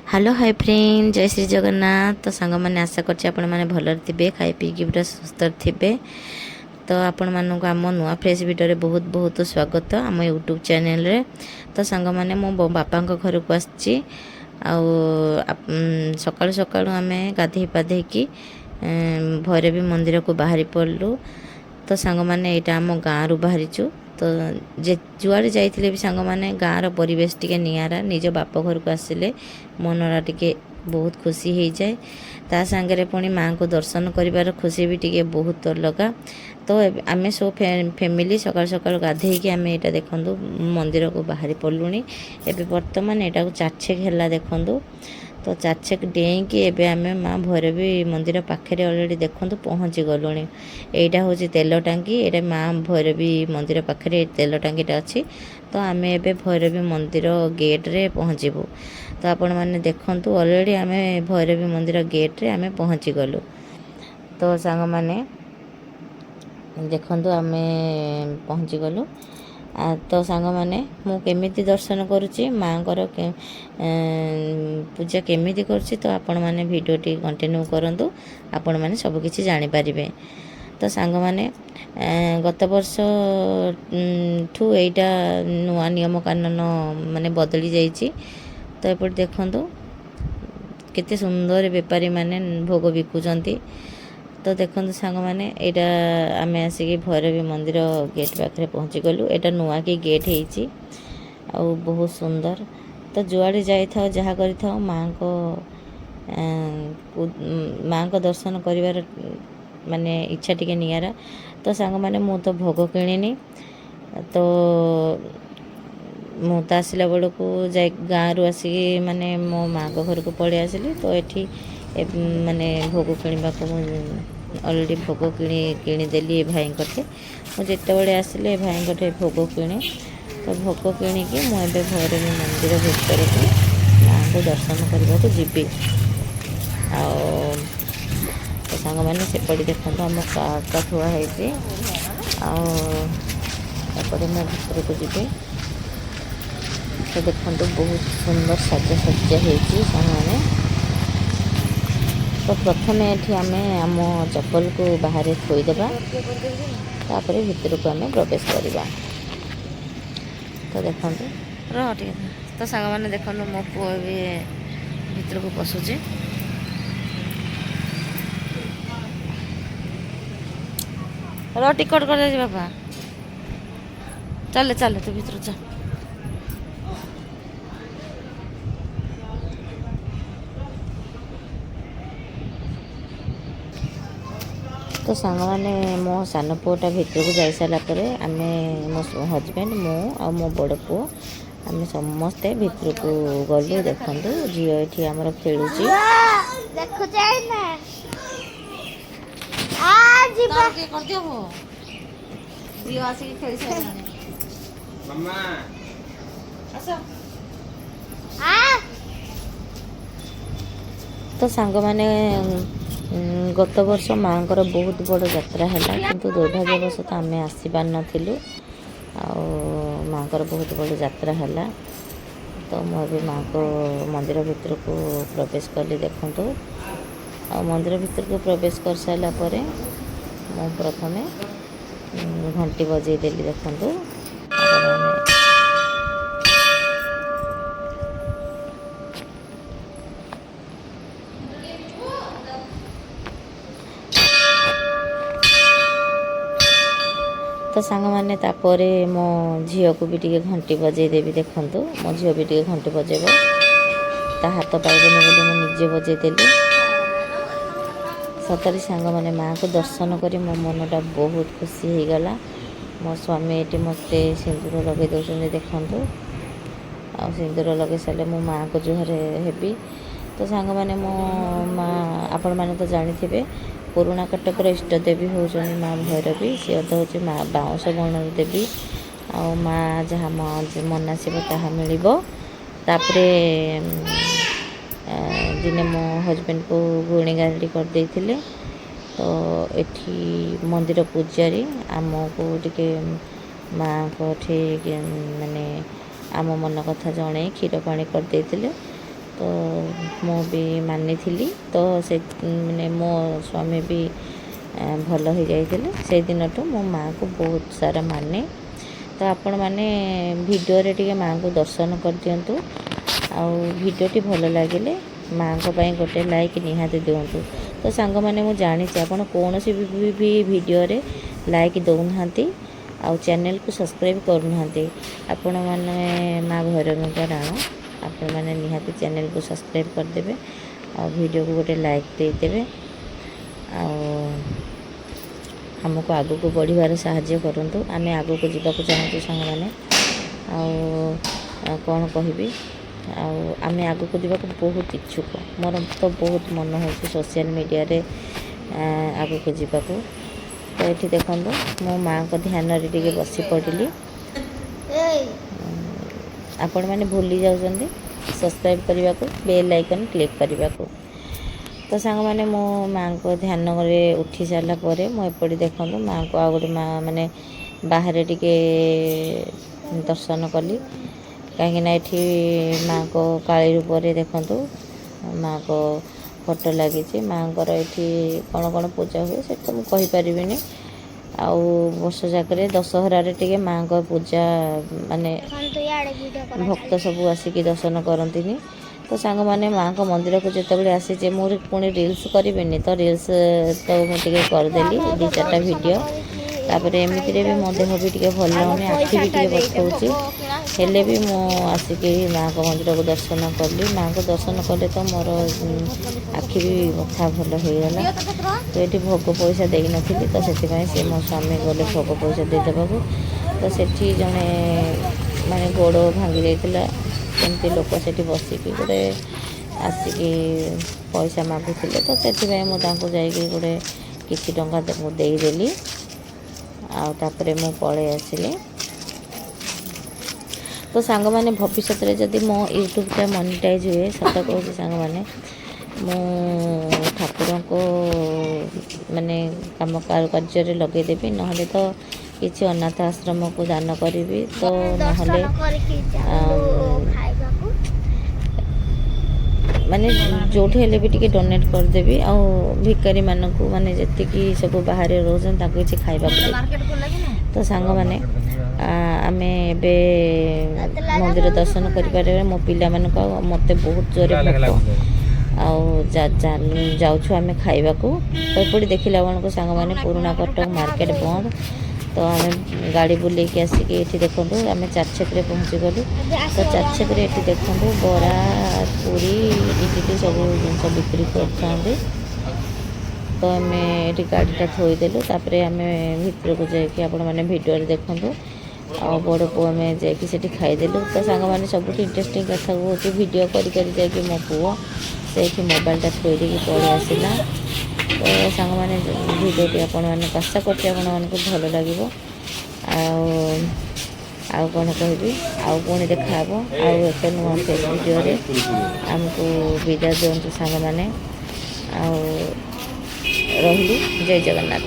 Hello hi friend जय श्री जगन्नाथ। तो सांग मैंने आशा करने भलर थे खाई पीकी पूरा सुस्थ थे। तो आपण मानक आम नुआ फ्रेश वीडियो बहुत बहुत स्वागत आम यूट्यूब चैनल रे। तो सांग मैंने मो बापा घर को आसी सकाळु सकाळु आम गाधे पाधे कि भैरवी मंदिर को बाहरी पड़लु। तो सांग मैंने यहाँ आम गाँव रू बाहरीचु। तो जे जुआड़े जाइए भी सांग मैंने गाँव परिवेश टिके नियारा निज बाप घर को आसिले मनरा टिके बहुत खुशी हो जाए। ता सांगरे पुणी माँ को दर्शन कर खुशी भी टिके बहुत अलगा। तो आम सब फैमिली सकाल सकाल गाधे कि आम यहाँ देखूँ मंदिर को बाहरी पड़लुणी। एवं बर्तमान यहाँ को चारछेक है देखूँ। तो चारछेक डेईकी एवं आम माँ भैरवी मंदिर पाखे अलरेडी देखूँ पहुँची गलु। यहाँ हूँ तेल टांगी ये माँ भैरवी मंदिर पाखे तेल टांगीटा अच्छी। तो आम एवं भैरवी मंदिर गेट रे पहुँचबू। तो आपण मैंने देखूँ अलरेडी आम भैरवी मंदिर गेट रे आम पहुँची गलु। तो सांग मैंने देखूँ आम पहुँची गलु। तो सांग मैंने मु केमिति दर्शन करुच्ची माँ पूजा केमिति करुच्ची। तो आपण मैंने वीडियो टी कंटिन्यू करंतु आपण मैंने सब किछि जानि पारिबे। तो सांग मैंने गत वर्ष ठू एटा नुआ नियम कानून माने बदली जाइछि। तो एपट देखंतु केते सुंदर बेपारी माने भोग बिकुचंती। तो देखो सांग मैंने यहाँ आम आसिक भैरवी मंदिर गेट पाखे पहुँची गलु। यहाँ नुआ की गेट हो बहुत सुंदर। तो जुआड़े जाइए जहाँ कर माँ को दर्शन कर माने इच्छा टिके नियारा। तो सांग मैंने मु तो भोग किणिनी। तो मु तो आसला बेलू जा गाँव रू आसिक माने मो माँ को घर को पलि आसिली। तो ये माने भोग किणवा को अलरेडी भोग किणीदेली भाई कटे मुझे बड़े आसिले भाई कटे भोग किणे। तो भोग किणिकी मुझे भैरवी मंदिर भितर को माँ को दर्शन करने को जीवी। तो सांग मैंने सेपटे देखो आम कार थुआ होपटे मैं भितर को जी। तो देखो बहुत सुंदर साजसज्जा होती सांग मैंने। तो प्रथम ये आम आम चप्पल को बाहर थोईदेवा तापर भितर को आम प्रवेश करवा। तो देखो तो सांग मैंने देखो मो पुओ भी भितर को पशुचे। टिकट कर दे बापा चले चले तू भीतर जा। तो सांग मैंने मो सान पुटा भितर को जा सारापर आम मो हजबैंड मु आ मो बड़ पु आम समस्ते भितर को गलु। देखु झील ये आमर खेलुची तो सांग मैंने गत वर्ष माँ को बहुत बड़ यात्रा है किंतु दुर्भाग्यवश तो आम आसी पार नथिलु। माँ को बहुत बड़ यात्रा है। तो मुझे माँ को मंदिर भीतर को प्रवेश कली। देखूँ मंदिर भीतर को प्रवेश कर सारापर मु प्रथमे घंटी बजेदेली। देखूँ तो सांग मैंने तापर मो झील को भी टिके घंटी बजेदेवी। देखूँ मो झील भी टिके घंटी बजेब ता हाथ पाइबनी बोली मुझे बजेदेली। सतरी सांग मैंने माँ को दर्शन कर मो मनटा बहुत खुशी हो गला। मो स्वामी ये मत सिंदूर लगे दौरान देखूँ आ सिंदूर लगे सारे मो माँ को जुहर हेबी। तो सांग मैंने मो माँ आपण मैंने तो जानी पुराणा कटकर इष्ट देवी होती माँ भैरवी सी अद हूँ माँ बाउंश बण देवी। आ माँ जहाँ मनासिब ताहा मिल। तापरे दिने मो हजबैंड को गुणी गाड़ी करदे। तो एठी मंदिर पूजारी आम को टिके माँ को माने आम मन कथा जड़े क्षीर पानी करदे। तो ମୁଁ ବି ମାନିଥିଲି। ତ ସେ ମାନେ ମୋ ସ୍ୱାମୀ ବି ଭଲ ହେଇଯାଇଥିଲେ। ସେଇଦିନଠୁ ମୋ ମାଆକୁ ବହୁତ ସାରା ମାନେ। ତ ଆପଣମାନେ ଭିଡ଼ିଓରେ ଟିକେ ମାଆଙ୍କୁ ଦର୍ଶନ କରିଦିଅନ୍ତୁ। ଆଉ ଭିଡ଼ିଓଟି ଭଲ ଲାଗିଲେ ମାଆଙ୍କ ପାଇଁ ଗୋଟେ ଲାଇକ୍ ନିହାତି ଦିଅନ୍ତୁ। ତ ସାଙ୍ଗମାନେ ମୁଁ ଜାଣିଛି ଆପଣ କୌଣସି ବି ଭିଡ଼ିଓରେ ଲାଇକ୍ ଦେଉନାହାନ୍ତି ଆଉ ଚ୍ୟାନେଲକୁ ସବସ୍କ୍ରାଇବ୍ କରୁନାହାନ୍ତି। ଆପଣମାନେ ମା ଭୈରବୀଙ୍କ ରାଣ, ଆପଣମାନେ ନିହାତି ଚ୍ୟାନେଲକୁ ସବସ୍କ୍ରାଇବ୍ କରିଦେବେ ଆଉ ଭିଡ଼ିଓକୁ ଗୋଟେ ଲାଇକ୍ ଦେଇଦେବେ। ଆଉ ଆମକୁ ଆଗକୁ ବଢ଼ିବାରେ ସାହାଯ୍ୟ କରନ୍ତୁ। ଆମେ ଆଗକୁ ଯିବାକୁ ଚାହୁଁଛୁ ସାଙ୍ଗମାନେ। ଆଉ କ'ଣ କହିବି, ଆଉ ଆମେ ଆଗକୁ ଯିବାକୁ ବହୁତ ଇଚ୍ଛୁକ। ମୋର ତ ବହୁତ ମନ ହେଉଛି ସୋସିଆଲ୍ ମିଡ଼ିଆରେ ଆଗକୁ ଯିବାକୁ। ତ ଏଠି ଦେଖନ୍ତୁ ମୋ ମାଆଙ୍କ ଧ୍ୟାନରେ ଟିକେ ବସି ପଡ଼ିଲି। ଆପଣମାନେ ଭୁଲି ଯାଉଛନ୍ତି ସବସ୍କ୍ରାଇବ୍ କରିବାକୁ, ବେଲ୍ ଆଇକନ୍ କ୍ଲିକ୍ କରିବାକୁ। ତ ସାଙ୍ଗମାନେ ମୋ ମାଆଙ୍କ ଧ୍ୟାନରେ ଉଠି ସାରିଲା ପରେ ମୁଁ ଏପଟେ ଦେଖନ୍ତୁ ମାଆଙ୍କୁ ଆଉ ଗୋଟେ ମାନେ ବାହାରେ ଟିକେ ଦର୍ଶନ କଲି। କାହିଁକିନା ଏଠି ମାଆଙ୍କ କାଳୀ ରୂପରେ ଦେଖନ୍ତୁ ମାଆଙ୍କ ଫଟୋ ଲାଗିଛି। ମାଆଙ୍କର ଏଠି କ'ଣ କ'ଣ ପୂଜା ହୁଏ ସେଟା ତ ମୁଁ କହିପାରିବିନି। ଆଉ ବର୍ଷ ଯାକରେ ଦଶହରାରେ ଟିକେ ମାଆଙ୍କ ପୂଜା ମାନେ ଭକ୍ତ ସବୁ ଆସିକି ଦର୍ଶନ କରନ୍ତିନି। ତ ସାଙ୍ଗମାନେ ମାଆଙ୍କ ମନ୍ଦିରକୁ ଯେତେବେଳେ ଆସିଛେ ମୁଁ ପୁଣି ରିଲ୍ସ କରିବିନି ତ ରିଲ୍ସ ତ ମୁଁ ଟିକେ କରିଦେଲି 2-4ଟା ଭିଡ଼ିଓ। ତାପରେ ଏମିତିରେ ବି ମୋ ଦେହ ବି ଟିକେ ଭଲ ଲାଗୁନି, ଆଖି ବି ଟିକେ ବଥଉଛି। ହେଲେ ବି ମୁଁ ଆସିକି ମାଆଙ୍କ ମନ୍ଦିରକୁ ଦର୍ଶନ କଲି। ମାଆଙ୍କୁ ଦର୍ଶନ କଲେ ତ ମୋର ଆଖି ବି ବଥା ଭଲ ହେଇଗଲା। ତ ଏଠି ଭୋଗ ପଇସା ଦେଇନଥିଲି, ତ ସେଥିପାଇଁ ସେ ମୋ ସ୍ୱାମୀ ଗଲେ ଭୋଗ ପଇସା ଦେଇଦେବାକୁ। ତ ସେଠି ଜଣେ ମାନେ ଗୋଡ଼ ଭାଙ୍ଗି ଯାଇଥିଲା ସେମିତି ଲୋକ ସେଠି ବସିକି ଗୋଟେ ଆସିକି ପଇସା ମାଗୁଥିଲେ। ତ ସେଥିପାଇଁ ମୁଁ ତାଙ୍କୁ ଯାଇକି ଗୋଟେ କିଛି ଟଙ୍କା ମୁଁ ଦେଇଦେଲି। ଆଉ ତାପରେ ମୁଁ ପଳେଇ ଆସିଲି। ତ ସାଙ୍ଗମାନେ ଭବିଷ୍ୟତରେ ଯଦି ମୋ ୟୁଟ୍ୟୁବ୍ଟା ମନିଟାଇଜ୍ ହୁଏ, ସତ କହୁଛି ସାଙ୍ଗମାନେ, ମୁଁ ଠାକୁରଙ୍କୁ ମାନେ କାମ କାର୍ଯ୍ୟରେ ଲଗେଇଦେବି। ନହେଲେ ତ କିଛି ଅନାଥ ଆଶ୍ରମକୁ ଦାନ କରିବି। ତ ନହେଲେ ମାନେ ଯେଉଁଠି ହେଲେ ବି ଟିକେ ଡୋନେଟ୍ କରିଦେବି। ଆଉ ଭିକାରୀମାନଙ୍କୁ ମାନେ ଯେତିକି ସବୁ ବାହାରେ ରହୁଛନ୍ତି ତାଙ୍କୁ କିଛି ଖାଇବାକୁ ଦେବି। ତ ସାଙ୍ଗମାନେ ଆମେ ଏବେ ମନ୍ଦିର ଦର୍ଶନ କରିପାରିବା। ମୋ ପିଲାମାନଙ୍କୁ ଆଉ ମୋତେ ବହୁତ ଜୋରେ ଭୋକ, ଆଉ ଯାଉଛୁ ଆମେ ଖାଇବାକୁ। ତ ଏପଟେ ଦେଖିଲା ବେଳକୁ ସାଙ୍ଗମାନେ ପୁରୁଣା କଟକ ମାର୍କେଟ ବନ୍ଦ। ତ ଆମେ ଗାଡ଼ି ବୁଲେଇକି ଆସିକି ଏଠି ଦେଖନ୍ତୁ ଆମେ ଚାରିଛକରେ ପହଞ୍ଚିଗଲୁ। ତ ଚାରିଛକରେ ଏଠି ଦେଖନ୍ତୁ ବରା, ପୁରୀ, ଇଟିଲି ସବୁ ଜିନିଷ ବିକ୍ରି କରିଥାନ୍ତି। ତ ଆମେ ଏଠି ଗାଡ଼ିଟା ଥୋଇଦେଲୁ। ତାପରେ ଆମେ ଭିତରକୁ ଯାଇକି ଆପଣମାନେ ଭିଡ଼ିଓରେ ଦେଖନ୍ତୁ ଆଉ ବଡ଼ ପୁଅ ଆମେ ଯାଇକି ସେଠି ଖାଇଦେଲୁ। ତ ସାଙ୍ଗମାନେ ସବୁଠୁ ଇଣ୍ଟରେଷ୍ଟିଂ କଥା ହେଉଛି ଭିଡ଼ିଓ କରି ଯାଇକି ମୋ ପୁଅ ସେଇଠି ମୋବାଇଲଟା ଥୋଇ ଦେଇକି ପଳେଇ ଆସିଲା। ତ ସାଙ୍ଗମାନେ ଭିଡ଼ିଓଟି ଆପଣମାନଙ୍କୁ ଆଶା କରୁଛି ଆପଣମାନଙ୍କୁ ଭଲ ଲାଗିବ। ଆଉ କ'ଣ କହିବି, ଆଉ ପୁଣି ଦେଖାହେବ ଆଉ ଏକ ନୂଆ ଭିଡ଼ିଓରେ। ଆମକୁ ବିଦାୟ ଦିଅନ୍ତୁ ସାଙ୍ଗମାନେ। ଆଉ ରହିଲି, ଜୟ ଜଗନ୍ନାଥ।